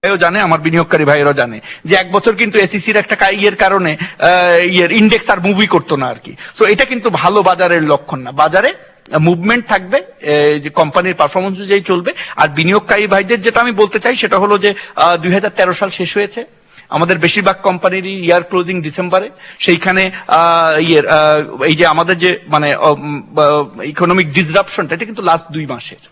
ভাইও জানে, আমার বিনিয়োগকারী ভাইয়েরও জানে যে এক বছর কিন্তু এসিসির একটা ইয়ের কারণে ইন্ডেক্স আর মুভি করতো না আর কি। সো এটা কিন্তু ভালো বাজারের লক্ষণ না। বাজারে মুভমেন্ট থাকবে, যে কোম্পানির পারফরমেন্স অনুযায়ী চলবে। আর বিনিয়োগকারী ভাইদের যেটা আমি বলতে চাই সেটা হলো যে 2013 সাল শেষ হয়েছে, আমাদের বেশিরভাগ কোম্পানিরই ইয়ার ক্লোজিং ডিসেম্বরে। সেইখানে এই যে আমাদের যে মানে ইকোনমিক ডিসরাপশনটা, এটা কিন্তু লাস্ট 2 মাসের।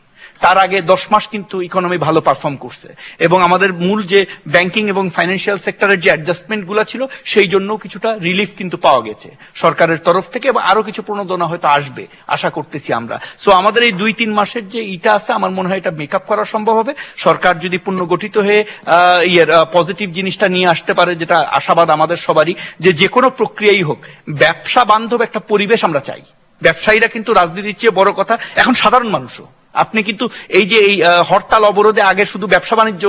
তার আগে 10 মাস কিন্তু ইকোনমি ভালো পারফর্ম করছে, এবং আমাদের মূল যে ব্যাংকিং এবং ফাইন্যান্সিয়াল সেক্টরের যে অ্যাডজাস্টমেন্ট গুলো ছিল সেই জন্য কিছুটা রিলিফ কিন্তু পাওয়া গেছে সরকারের তরফ থেকে, এবং আরো কিছু প্রণোদনা হয়তো আসবে আশা করতেছি আমরা। সো আমাদের এই 2-3 মাসের যে ইটা আছে, আমার মনে হয় এটা মেকআপ করা সম্ভব হবে সরকার যদি পুনর্গঠিত হয়ে পজিটিভ জিনিসটা নিয়ে আসতে পারে, যেটা আশাবাদ আমাদের সবারই, যে কোনো প্রক্রিয়াই হোক ব্যবসা বান্ধব একটা পরিবেশ আমরা চাই। ব্যবসায়ীরা কিন্তু রাজনীতির চেয়ে বড় কথা এখন সাধারণ মানুষও। আপনি কিন্তু এই যে এই হরতাল অবরোধে আগে শুধু ব্যবসা বাণিজ্য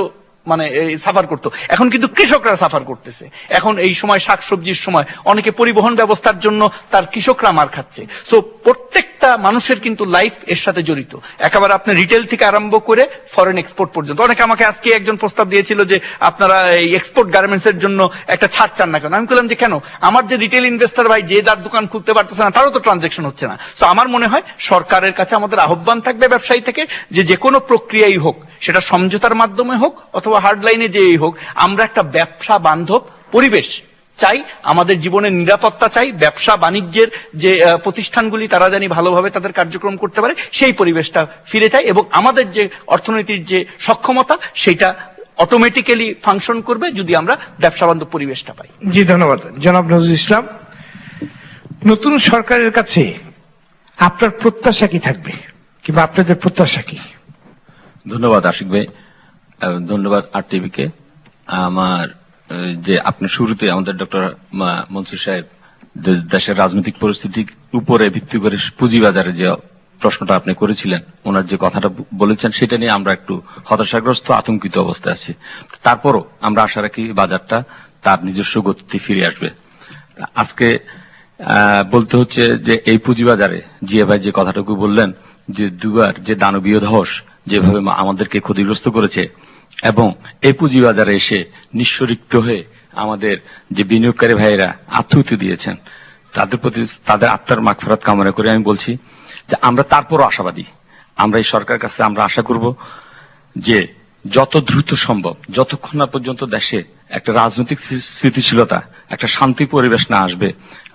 মানে সাফার করতো, এখন কিন্তু কৃষকরা সাফার করতেছে। এখন এই সময় শাকসবজির সময় অনেকে পরিবহন ব্যবস্থার জন্য তার কৃষকরা মার খাচ্ছে। সো প্রত্যেকটা মানুষের কিন্তু লাইফ এর সাথে জড়িত, একেবারে আপনি রিটেল থেকে আরম্ভ করে ফরেন এক্সপোর্ট পর্যন্ত। অনেকে আমাকে আজকে একজন প্রস্তাব দিয়েছিল যে আপনারা এই এক্সপোর্ট গার্মেন্টস এর জন্য একটা ছাড় চান না কেন। আমি বললাম যে কেন, আমার যে রিটেল ইনভেস্টর ভাই যে যার দোকান খুলতে পারতেছে না, তারও তো ট্রানজেকশন হচ্ছে না। তো আমার মনে হয় সরকারের কাছে আমাদের আহ্বান থাকবে ব্যবসায়ী থেকে, যে কোনো প্রক্রিয়াই হোক, সেটা সমঝোতার মাধ্যমে হোক অথবা হার্ড লাইনে যেই হোক, আমরা একটা ব্যবসা বান্ধব পরিবেশ চাই, আমাদের জীবনের নিরাপত্তা চাই, ব্যবসা বাণিজ্যের যে প্রতিষ্ঠানগুলি তারা জানি ভালোভাবে তাদের কার্যক্রম করতে পারে সেই পরিবেশটা ফিরে চাই, এবং আমাদের যে অর্থনীতির যে সক্ষমতা সেটা অটোমেটিক্যালি ফাংশন করবে যদি আমরা ব্যবসা বান্ধব পরিবেশটা পাই। জি ধন্যবাদ জনাব নজরুল ইসলাম। নতুন সরকারের কাছে আপনার প্রত্যাশা কি থাকবে, কিংবা আপনাদের প্রত্যাশা কি? ধন্যবাদ আশিক ভাই, ধন্যবাদ RTV কে। আমার যে আপনি শুরুতে আমাদের ডক্টর মনসুর সাহেব দেশের রাজনৈতিক পরিস্থিতির উপরে ভিত্তি করে পুঁজিবাজারে যে প্রশ্নটা আপনি করেছিলেন, ওনার যে কথাটা বলেছেন সেটা নিয়ে আমরা একটু হতাশাগ্রস্ত আতঙ্কিত অবস্থায় আছি। তারপরও আমরা আশা রাখি বাজারটা তার নিজস্ব গতিতে ফিরে আসবে। আজকে বলতে হচ্ছে যে এই পুঁজিবাজারে জিয়া ভাই যে কথাটুকু বললেন, যে দুবার যে দানবীয় ধস যেভাবে আমাদেরকে ক্ষতিগ্রস্ত করেছে, এবং এই পুঁজিবাজারে এসে নিঃস্বরিক্ত হয়ে আমাদের যে বিনিয়োগকারী ভাইয়েরা আত্মহত্যা দিয়েছেন, তাদের প্রতি তাদের আত্মার মাগফিরাত কামনা করে আমি বলছি যে আমরা তারপরও আশাবাদী। আমরা এই সরকারের কাছে আমরা আশা করব যে যত দ্রুত সম্ভব, যতক্ষণ না পর্যন্ত দেশে একটা রাজনৈতিক স্থিতিশীলতা, একটা শান্তি পরিবেশ না আসবে,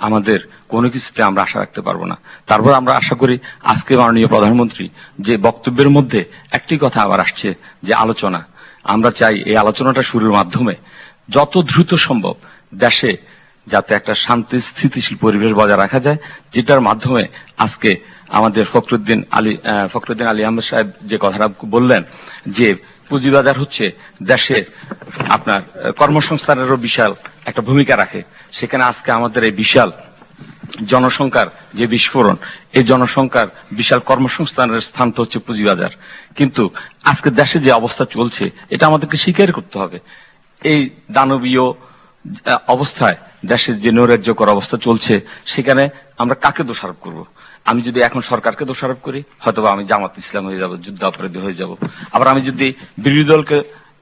আমাদের কোনো কিছুতে আমরা আশা রাখতে পারবো না। তারপর আমরা আশা করি আজকে মাননীয় প্রধানমন্ত্রী যে বক্তব্যের মধ্যে একটি কথা আবার আসছে, যে আলোচনা। আমরা চাই এই আলোচনাটা শুরুর মাধ্যমে যত দ্রুত সম্ভব দেশে যাতে একটা শান্তি স্থিতিশীল পরিবেশ বজায় রাখা যায়, যেটার মাধ্যমে আজকে আমাদের ফখরুদ্দিন আলী আহমেদ সাহেব যে কথাটা বললেন, যে পুঁজিবাজার হচ্ছে দেশে আপনার কর্মসংস্থানেরও বিশাল একটা ভূমিকা রাখে। সেখানে আজকে আমাদের এই বিশাল জনসংখ্যার যে বিস্ফোরণ, এই জনসংখ্যার বিশাল কর্মসংস্থানের স্থানটা হচ্ছে পুঁজিবাজার। কিন্তু আজকে দেশে যে অবস্থা চলছে এটা আমাদেরকে স্বীকার করতে হবে। এই দানবীয় অবস্থায় দেশের যে নৈরাজ্যকর অবস্থা চলছে, সেখানে আমরা কাকে দোষারোপ করব? আমি যদি এখন সরকারকে দোষারোপ করি, হয়তোবা আমি জামাত ইসলাম হয়ে যাব, যুদ্ধাপরাধী হয়ে যাব। আবার আমি যদি বিরোধী দলকে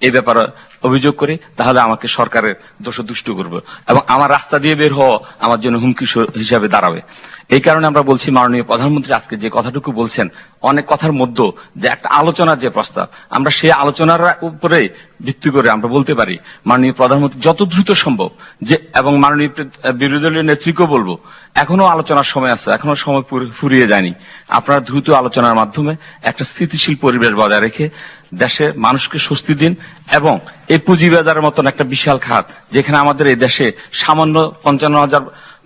এই ব্যাপারে অভিযোগ করি, তাহলে আমাকে সরকারের দোষদুষ্ট করবে, এবং আমার রাস্তা দিয়ে বের হওয়া আমার জন্য হুমকি হিসাবে দাঁড়াবে। এই কারণে আমরা বলছি, মাননীয় প্রধানমন্ত্রী আজকে যে কথাটুকু বলছেন, অনেক কথার মধ্যে যে একটা আলোচনার যে প্রস্তাব, আমরা সেই আলোচনার উপরে ভিত্তি করে আমরা বলতে পারি মাননীয় প্রধানমন্ত্রী যত দ্রুত সম্ভব, যে এবং মাননীয় বিরোধী দলীয় নেত্রীকেও বলবো, এখনো আলোচনার সময় আছে, এখনো সময় ফুরিয়ে যায়নি। আপনারা দ্রুত আলোচনার মাধ্যমে একটা স্থিতিশীল পরিবেশ বজায় রেখে দেশে মানুষকে স্বস্তি দিন, এবং এই পুঁজিবাজারের মতন একটা বিশাল খাত, যেখানে আমাদের এই দেশে সামান্য 55,000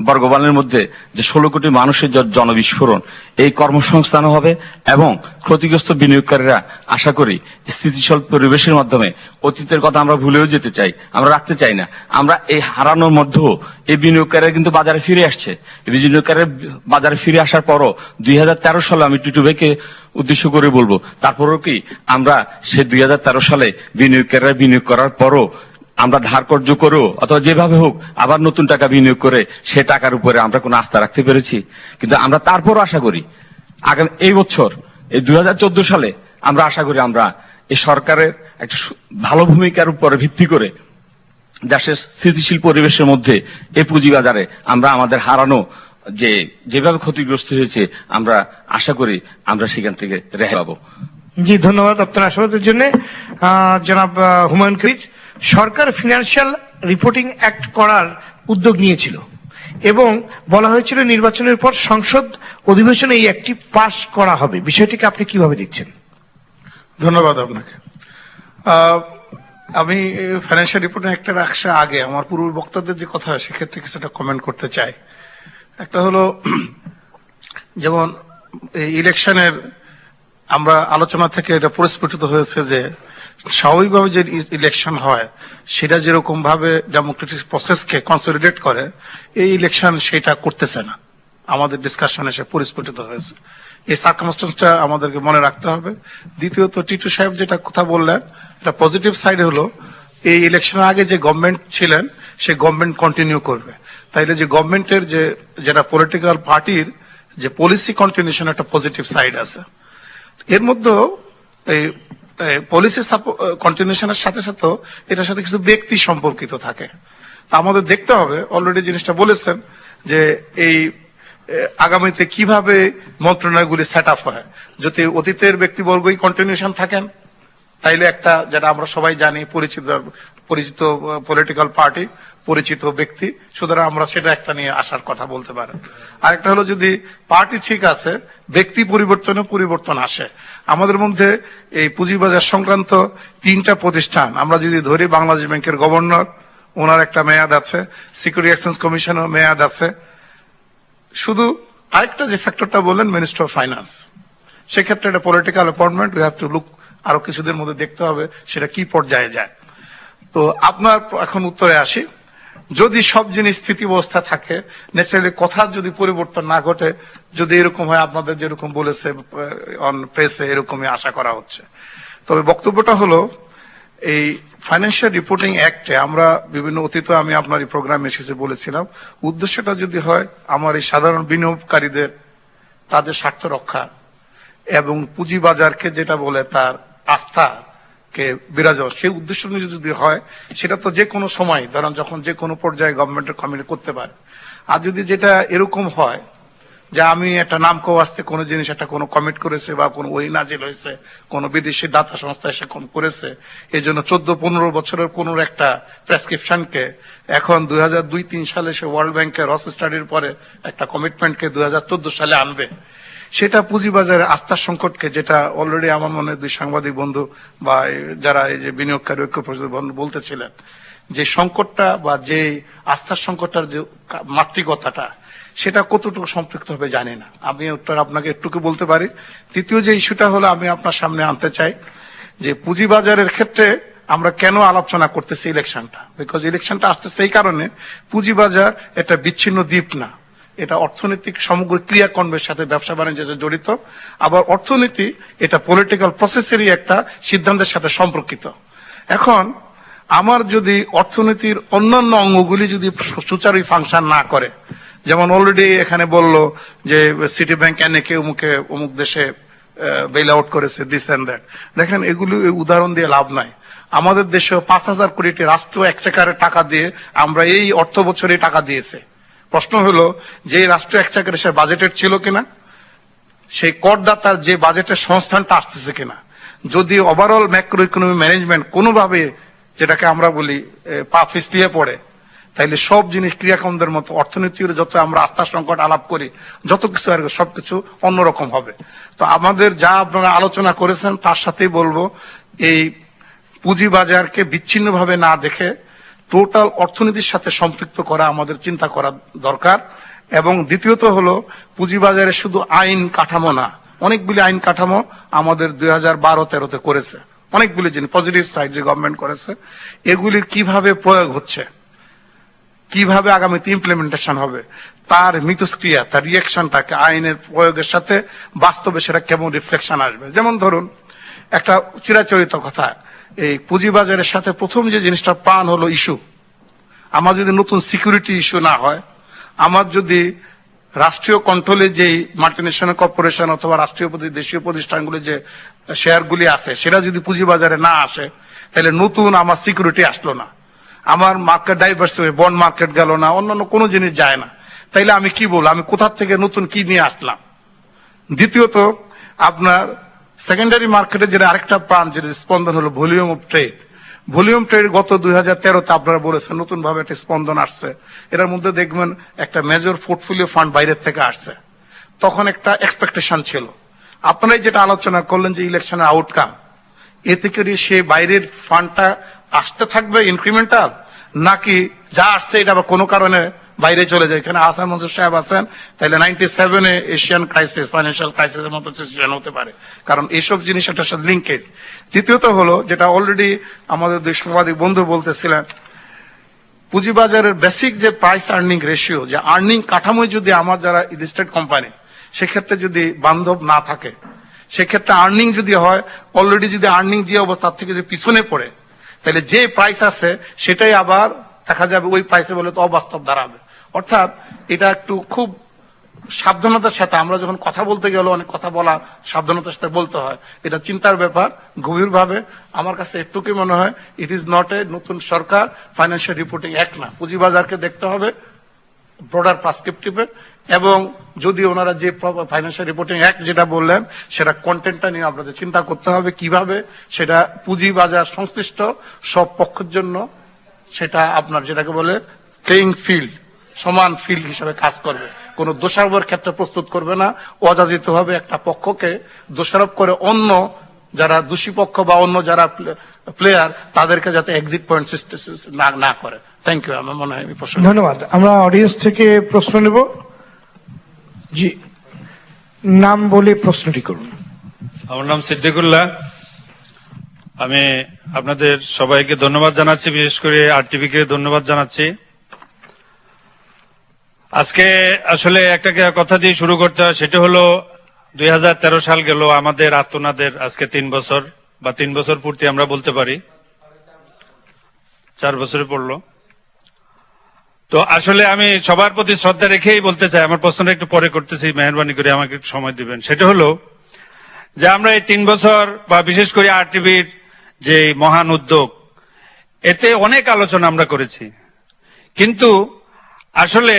বর্গমাইলের মধ্যে যে 16 কোটি মানুষের জনবিস্ফোরণ, এই কর্মসংস্থান হবে, এবং ক্ষতিগ্রস্ত বিনিয়োগকারীরা আশা করি স্থিতিশীল পরিবেশের মাধ্যমে, অতীতের কথা আমরা ভুলেও যেতে চাই, আমরা রাখতে চাই না। আমরা এই হারানোর মধ্যেও এই বিনিয়োগকারীরা কিন্তু বাজারে ফিরে আসছে। এই বিনিয়োগকারীরা বাজারে ফিরে আসার পরও 2013 সালে আমি টিটু ভাইকে উদ্দেশ্য করে বলবো, তারপরও কি আমরা সে 2013 সালে বিনিয়োগকারীরা বিনিয়োগ করার পরও আমরা ধার কর্য করেও অথবা যেভাবে হোক আবার নতুন টাকা বিনিয়োগ করে সে টাকার উপরে আমরা কোনো আস্থা রাখতে পেরেছি? কিন্তু আমরা তারপরও আশা করি আগামী এই বছর এই 2014 সালে আমরা আশা করি আমরা এই সরকারের একটা ভালো ভূমিকার উপর ভিত্তি করে দেশের স্থিতিশীল পরিবেশের মধ্যে এই পুঁজিবাজারে আমরা আমাদের হারানো যেভাবে ক্ষতিগ্রস্ত হয়েছে আমরা আশা করি আমরা সেখান থেকে রেহাই পাবো। জি, ধন্যবাদ আপনার আশীর্বাদের জন্য। জনাব হুমায়ুন কবির, সরকার ফিনান্সিয়াল রিপোর্টিং অ্যাক্ট করার উদ্যোগ নিয়েছিল এবং বলা হয়েছিল নির্বাচনের পর সংসদ অধিবেশনে এই অ্যাক্টটি পাশ করা হবে, বিষয়টিকে আপনি কিভাবে দেখছেন? ধন্যবাদ আপনাকে। আমি ফাইন্যান্সিয়াল রিপোর্টিং অ্যাক্টের আসার আগে আমার পূর্ব বক্তাদের যে কথা সেক্ষেত্রে কিছুটা কমেন্ট করতে চাই। একটা হলো, যেমন এই ইলেকশনের আমরা আলোচনা থেকে এটা পরিস্ফুটিত হয়েছে যে স্বাভাবিকভাবে যে ইলেকশন হয় সেটা যেরকম ভাবে ডেমোক্রেটিক প্রসেসকে কনসলিডেট করে, এই ইলেকশন সেটা করতেছে না। আমাদের ডিসকাশনে সে পরিস্ফুটিত হয়েছে। এই সার্কামস্টেন্সটা আমাদেরকে মনে রাখতে হবে। দ্বিতীয়ত, টিটু সাহেব যেটা কথা বললেন, এটা পজিটিভ সাইড হলো এই ইলেকশনের আগে যে গভর্নমেন্ট ছিলেন সেই গভর্নমেন্ট কন্টিনিউ করবে। তাইলে যে গভর্নমেন্টের যেটা পলিটিক্যাল পার্টির যে পলিসি কন্টিনিউশন একটা পজিটিভ সাইড আছে। এর মধ্যে এই পলিসি কন্টিনিউশনের সাথে সাথে এটার সাথে কিছু ব্যক্তি সম্পর্কিত থাকে। তা আমাদের দেখতে হবে, অলরেডি জিনিসটা বলেছেন যে এই আগামীতে কিভাবে মন্ত্রণালয়গুলি সেট আপ হয়। যদি অতীতের ব্যক্তিবর্গই কন্টিনিউশন থাকেন তাইলে একটা, যেটা আমরা সবাই জানি, পরিচিত পলিটিক্যাল পার্টি, পরিচিত ব্যক্তি, সুতরাং আমরা সেটা একটা নিয়ে আসার কথা বলতে পারেন। আরেকটা হলো, যদি পার্টি ঠিক আছে, ব্যক্তি পরিবর্তনে পরিবর্তন আসে। আমাদের মধ্যে এই পুঁজিবাজার সংক্রান্ত 3টা প্রতিষ্ঠান আমরা যদি ধরি, বাংলাদেশ ব্যাংকের গভর্নর, ওনার একটা মেয়াদ আছে, সিকিউরিটি এক্সচেঞ্জ কমিশনের মেয়াদ আছে। শুধু আরেকটা যে ফ্যাক্টরটা বললেন, মিনিস্টার অফ ফাইন্যান্স, সেক্ষেত্রে এটা political appointment, we have to look, আরো কিছুদের মধ্যে দেখতে হবে সেটা কি পর্যায়ে যায়। তো আপনার এখন উত্তরে আসি, যদি সব জিনিস স্থিতিবস্থা থাকে, ন্যাচারালি কথা যদি পরিবর্তন না ঘটে, যদি এরকম হয় আপনাদের যেরকম বলেছে অন প্রেসে, এরকমই আশা করা হচ্ছে। তবে বক্তব্যটা হলো, এই ফাইন্যান্সিয়াল রিপোর্টিং অ্যাক্টে আমরা বিভিন্ন অতীতে, আমি আপনার এই প্রোগ্রামে এসেছে বলেছিলাম, উদ্দেশ্যটা যদি হয় আমার এই সাধারণ বিনিয়োগকারীদের তাদের স্বার্থ রক্ষা এবং পুঁজিবাজারকে যেটা বলে তার আস্থাকে বিরাজ, সেই উদ্দেশ্য নিয়ে যদি হয়, সেটা তো যে কোনো সময়, ধরেন যখন যে কোনো পর্যায়ে গভর্নমেন্টের কমিটি করতে পারে। আর যদি যেটা এরকম হয় যে আমি একটা নাম আসতে কোনো জিনিস একটা কোনো কমিট করেছে বা কোনো ওই নাজিল হয়েছে, কোনো বিদেশি দাতা সংস্থা এসে করেছে, এই জন্য 14-15 বছরের কোন একটা প্রেসক্রিপশনকে এখন 2002-3 সালে সে ওয়ার্ল্ড ব্যাংকের রস স্টাডির পরে একটা কমিটমেন্টকে 2014 সালে আনবে, সেটা পুঁজিবাজারের আস্থার সংকটকে, যেটা অলরেডি আমার মনে হয় 2 সাংবাদিক বন্ধু বা যারা এই যে বিনিয়োগকারী ঐক্য পরিষদের বন্ধু বলতেছিলেন, যে সংকটটা বা যে আস্থার সংকটটার যে মাতৃকতাটা, সেটা কতটুকু সম্পৃক্ত হবে জানি না। আমি উত্তর আপনাকে একটুকু বলতে পারি। তৃতীয় যে ইস্যুটা হলো, আমি আপনার সামনে আনতে চাই যে পুঁজিবাজারের ক্ষেত্রে আমরা কেন আলোচনা করতেছি ইলেকশনটা, বিকজ ইলেকশনটা আসছে সেই কারণে, পুঁজিবাজার একটা বিচ্ছিন্ন দ্বীপ না, এটা অর্থনৈতিক সমগ্র ক্রিয়াকর্মের সাথে ব্যবসা বাণিজ্যের জড়িত। আবার অর্থনীতি এটা পলিটিক্যাল প্রসেসেরই একটা সিদ্ধান্তের সাথে সম্পর্কিত। এখন আমার যদি অর্থনীতির অন্যান্য অঙ্গগুলি যদি সুচারু ফাংশন না করে, যেমন অলরেডি এখানে বললো যে সিটি ব্যাংক এনেকে অমুক দেশে বেল আউট করেছে, দিস এন্ড দ্যাট, দেখেন এগুলি উদাহরণ দিয়ে লাভ নাই। আমাদের দেশে 5,000 কোটি রাষ্ট্র এক্সচেকারের টাকা দিয়ে আমরা এই অর্থ বছরে টাকা দিয়েছে। প্রশ্ন হলো, যে রাষ্ট্র এক্সচেকারে সে বাজেটের ছিল কিনা, সেই করদাতার যে বাজেটের সংস্থানটা আসতেছে কিনা। যদি ওভারঅল ম্যাক্রো ইকোনমি ম্যানেজমেন্ট কোনোভাবে, যেটাকে আমরা বলি, পা ফিসলিয়ে পড়ে, তাইলে সব জিনিস ক্রিয়াকর্মের মতো অর্থনীতির যত আমরা আস্থার সংকট আলাপ করি, যত কিছু আর সবকিছু অন্যরকম হবে। তো আমাদের যা আপনারা আলোচনা করেছেন তার সাথেই বলবো, এই পুঁজিবাজারকে বিচ্ছিন্নভাবে না দেখে টোটাল অর্থনীতির সাথে সম্পৃক্ত করা আমাদের চিন্তা করা দরকার। এবং দ্বিতীয়ত হলো, পুঁজিবাজারে শুধু আইন কাঠামো না, অনেকগুলি আইন কাঠামো আমাদের 2012-13-তে করেছে, অনেকগুলি জিনিস পজিটিভ সাইড যে গভর্নমেন্ট করেছে, এগুলির কিভাবে প্রয়োগ হচ্ছে, কিভাবে আগামীতে ইমপ্লিমেন্টেশন হবে, তার মিথস্ক্রিয়া, তার রিয়াকশনটাকে আইনের প্রয়োগের সাথে বাস্তবে সেটা কেমন রিফ্লেকশন আসবে। যেমন ধরুন, একটা চিরাচরিত কথা, এই পুঁজিবাজারের সাথে প্রথম যে জিনিসটা প্রাণ হলো ইস্যু। আমার যদি নতুন সিকিউরিটি ইস্যু না হয়, আমার যদি রাষ্ট্রীয় কন্ট্রোলে যেই মাল্টিন্যাশনাল কর্পোরেশন অথবা রাষ্ট্রীয় দেশীয় প্রতিষ্ঠানগুলি যে শেয়ারগুলি আছে সেটা যদি পুঁজিবাজারে না আসে, তাহলে নতুন আমার সিকিউরিটি আসলো না, আমার মার্কেট ডাইভার্সিফাই, বন্ড মার্কেট গেল না, অন্যান্য কোনো জিনিস যায় না, তাইলে আমি কি বলবো, আমি কোথা থেকে নতুন কি নিয়ে আসলাম? দ্বিতীয়ত, আপনার সেকেন্ডারি মার্কেটে যেটা আরেকটা প্রাণ, যেটা স্পন্দন হলো volume of trade. Volume trade গত 2013-তে আপনারা বলেছেন নতুন ভাবে একটা স্পন্দন আসছে। এটার মধ্যে দেখবেন একটা মেজর পোর্টফোলিও ফান্ড বাইরের থেকে আসছে, তখন একটা এক্সপেকটেশন ছিল। আপনারাই যেটা আলোচনা করলেন যে ইলেকশনের আউটকাম, এতে করে সে বাইরের ফান্ডটা আসতে থাকবে ইনক্রিমেন্টাল, নাকি যা আসছে এটা আবার কোনো কারণে বাইরে চলে যায়। এখানে আহসান মনসুর সাহেব আছেন, তাহলে 97-এ এশিয়ান ক্রাইসিস, ফাইন্যান্সিয়াল ক্রাইসিসের মতো সিচুয়েশন হতে পারে, কারণ এইসব জিনিস একটা সাথে লিঙ্কেজ। তৃতীয়ত হলো, যেটা অলরেডি আমাদের দুই সাংবাদিক বন্ধু বলতেছিলেন, পুঁজিবাজারের বেসিক যে প্রাইস আর্নিং রেশিও, যে আর্নিং কাঠামোয় যদি আমার যারা লিস্টেড কোম্পানি, সেক্ষেত্রে যদি বান্ধব না থাকে, সেক্ষেত্রে আর্নিং যদি হয়, অলরেডি যদি আর্নিং যে অবস্থা থেকে যে পিছনে পড়ে, তাহলে যে প্রাইস আছে সেটাই আবার দেখা যাবে ওই প্রাইসে বলে তো অবাস্তব দাঁড়াবে। অর্থাৎ এটা একটু খুব সাবধানতার সাথে, আমরা যখন কথা বলতে গেলে অনেক কথা বলা সাবধানতার সাথে বলতে হয়, এটা চিন্তার ব্যাপার। গভীরভাবে আমার কাছে একটুকুই মনে হয়, ইট ইজ নট এ নতুন সরকার ফাইন্যান্সিয়াল রিপোর্টিং অ্যাক্ট না, পুঁজিবাজারকে দেখতে হবে ব্রডার পার্সপেক্টিভে। এবং যদি ওনারা যে ফাইন্যান্সিয়াল রিপোর্টিং অ্যাক্ট যেটা বললেন, সেটা কন্টেন্টটা নিয়ে আপনাদের চিন্তা করতে হবে কিভাবে সেটা পুঁজিবাজার সংশ্লিষ্ট সব পক্ষের জন্য সেটা আপনার যেটাকে বলে প্লেইং ফিল্ড, সমান ফিল্ড হিসাবে কাজ করবে, কোনো দোষারোপের ক্ষেত্রে প্রস্তুত করবে না, অযাচিত হবে একটা পক্ষকে দোষারোপ করে অন্য যারা দোষী পক্ষ বা অন্য যারা প্লেয়ার তাদেরকে যাতে এক্সিট পয়েন্ট না করে। Thank you. আমার মনে হয় এই প্রশ্ন। ধন্যবাদ। আমরা অডিয়েন্স থেকে প্রশ্ন নেব। জি, নাম বলে প্রশ্নটি করুন। আমার নাম সিদ্দিকুল্লাহ। আমি আপনাদের সবাইকে ধন্যবাদ জানাচ্ছি, বিশেষ করে আরটিভি কে ধন্যবাদ জানাচ্ছি। আজকে আসলে একটা কথা দিয়ে শুরু করতে হয়, সেটা হলো 2013 সাল গেল, আমাদের আত্মনাদের আজকে 3 বছর বা 3 বছর পূর্তি আমরা বলতে পারি, 4 বছরে পড়লো। তো আসলে আমি সবার প্রতি শ্রদ্ধা রেখেই বলতে চাই, আমার প্রশ্নটা একটু পরে করতেছি, মেহরবানি করে আমাকে একটু সময় দিবেন। সেটা হলো যে আমরা এই 3 বছর বা বিশেষ করে আরটিভির যে মহান উদ্যোগ, এতে অনেক আলোচনা আমরা করেছি, কিন্তু আসলে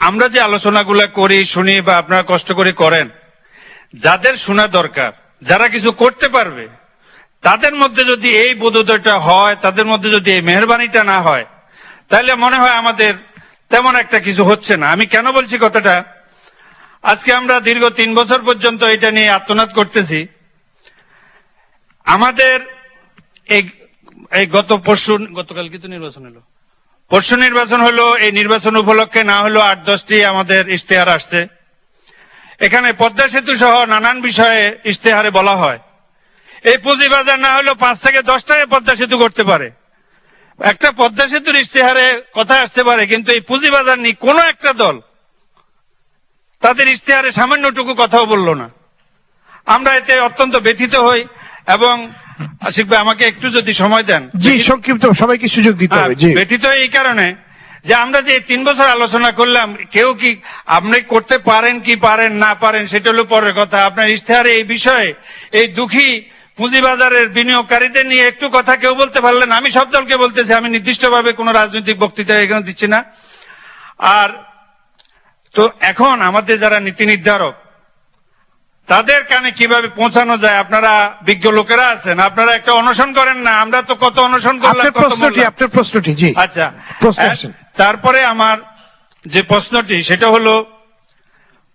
আমরা যে আলোচনাগুলো করি, শুনি বা আপনারা কষ্ট করে করেন, যাদের শোনা দরকার, যারা কিছু করতে পারবে, তাদের মধ্যে যদি এই বোধোদয়টা হয়, তাদের মধ্যে যদি এই মেহরবানিটা না হয়, তাহলে মনে হয় আমাদের তেমন একটা কিছু হচ্ছে না। আমি কেন বলছি কথাটা, আজকে আমরা দীর্ঘ 3 বছর পর্যন্ত এটা নিয়ে আত্মনাদ করতেছি। আমাদের এই গতকাল কি তো নির্বাচন হলো, পরশু নির্বাচন হলো, এই নির্বাচন উপলক্ষে না হলো 8-10টি আমাদের ইশতেহার আসছে। এখানে পদ্মা সেতু সহ নানান বিষয়ে ইশতেহারে বলা হয় এই পুঁজিবাজার না হলেও 5 থেকে 10টায় পদ্মা সেতু করতে পারে। একটা পদ্মা সেতুর ইশতেহারে কথা আসতে পারে, কিন্তু এই পুঁজিবাজার নিয়ে কোন একটা দল তাদের ইশতেহারে সামান্যটুকু কথাও বললো না। আমরা এতে অত্যন্ত ব্যথিত হই। এবং আশিক ভাই আমাকে একটু যদি সময় দেন। জি, সংক্ষিপ্ত, সবাইকে সুযোগ দিতে হবে। জি, ব্যথিত এই কারণে যে আমরা যে 3 বছর আলোচনা করলাম, কেউ কি আপনি করতে পারেন কি পারেন না পারেন সেটা হলো পরের কথা। আপনার ইশতেহারে এই বিষয়ে এই দুঃখী পুঁজিবাজারের বিনিয়োগকারীদের নিয়ে একটু কথা কেউ বলতে পারলেন। আমি সব দলকে বলতেছি, আমি নির্দিষ্টভাবে কোনো রাজনৈতিক বক্তৃতা এখানে দিচ্ছি না। আর তো এখন আমাদের যারা নীতি নির্ধারক, তাদের কানে কিভাবে পৌঁছানো যায়, আপনারা বিজ্ঞ লোকেরা আছেন, আপনারা একটা অনশন করেন না, আমরা তো কত অনশন করলাম। আপনার প্রশ্নটি। জি, আচ্ছা, তারপরে আমার যে প্রশ্নটি সেটা হলো,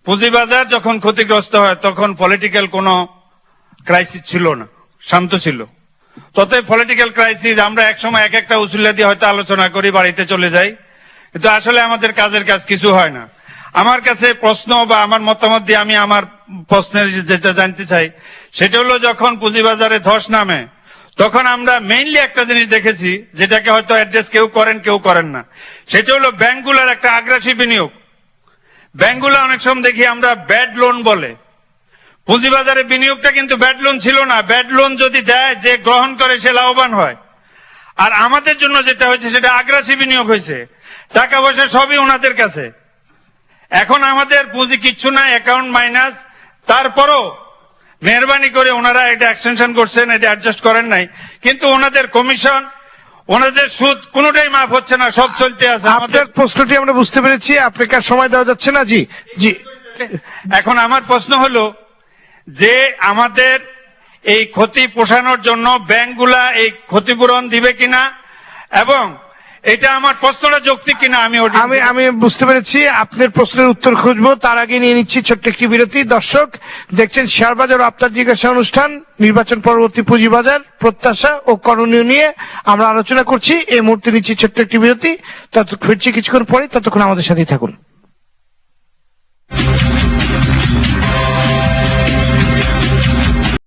পুঁজিবাজার যখন ক্ষতিগ্রস্ত হয় তখন পলিটিক্যাল কোনো ক্রাইসিস ছিল না, শান্ত ছিল। ততই পলিটিক্যাল ক্রাইসিস আমরা একসময় এক একটা উসুল্লা দিয়ে হয়তো আলোচনা করি, বাড়িতে চলে যাই, কিন্তু আসলে আমাদের কাজের কাজ কিছু হয় না। আমার কাছে প্রশ্ন বা আমার মতামত দিয়ে আমি আমার প্রশ্নের যেটা জানতে চাই সেটা হলো, যখন পুঁজিবাজারে ধস নামে তখন আমরা মেইনলি একটা জিনিস দেখেছি, যেটাকে হয়তো অ্যাড্রেস কেউ করেন কেউ করেন না, সেটা হলো ব্যাংকগুলোর একটা আগ্রাসী বিনিয়োগ। ব্যাংকগুলো অনেক সময় দেখি আমরা ব্যাড লোন বলে, পুঁজিবাজারে বিনিয়োগটা কিন্তু ব্যাড লোন ছিল না। ব্যাড লোন যদি দেয়, যে গ্রহণ করে সে লাভবান হয়। আর আমাদের জন্য যেটা হয়েছে সেটা আগ্রাসী বিনিয়োগ হয়েছে, টাকা পয়সা সবই ওনাদের কাছে। এখন আমাদের পুঁজি কিচ্ছু না, অ্যাকাউন্ট মাইনাস, তারপরও মেহরবানি করে ওনারা এটা এক্সটেনশন করছেন, এটা অ্যাডজাস্ট করেন নাই, কিন্তু ওনাদের কমিশন, ওনাদের সুদ কোনোটাই মাফ হচ্ছে না, সব চলতে আছে। আমাদের আপনার প্রশ্নটি আমরা বুঝতে পেরেছি, আপনাকে আর সময় দেওয়া যাচ্ছে না। জি জি, এখন আমার প্রশ্ন হলো যে আমাদের এই ক্ষতি পোষানোর জন্য ব্যাংকগুলা এই ক্ষতিপূরণ দিবে কিনা, এবং এটা আমার প্রশ্নটা যৌক্তিক কিনা আমি আমি বুঝতে পেরেছি। আপনার প্রশ্নের উত্তর খুঁজবো, তার আগে নিয়ে নিচ্ছি ছোট্ট একটি বিরতি। দর্শক দেখছেন শেয়ার বাজার ও আপনার জিজ্ঞাসা অনুষ্ঠান, নির্বাচন পরবর্তী পুঁজিবাজার প্রত্যাশা ও করণীয় নিয়ে আমরা আলোচনা করছি। এই মুহূর্তে নিচ্ছি ছোট্ট একটি বিরতি, ফিরছি কিছুক্ষণ পরে, ততক্ষণ আমাদের সাথেই থাকুন।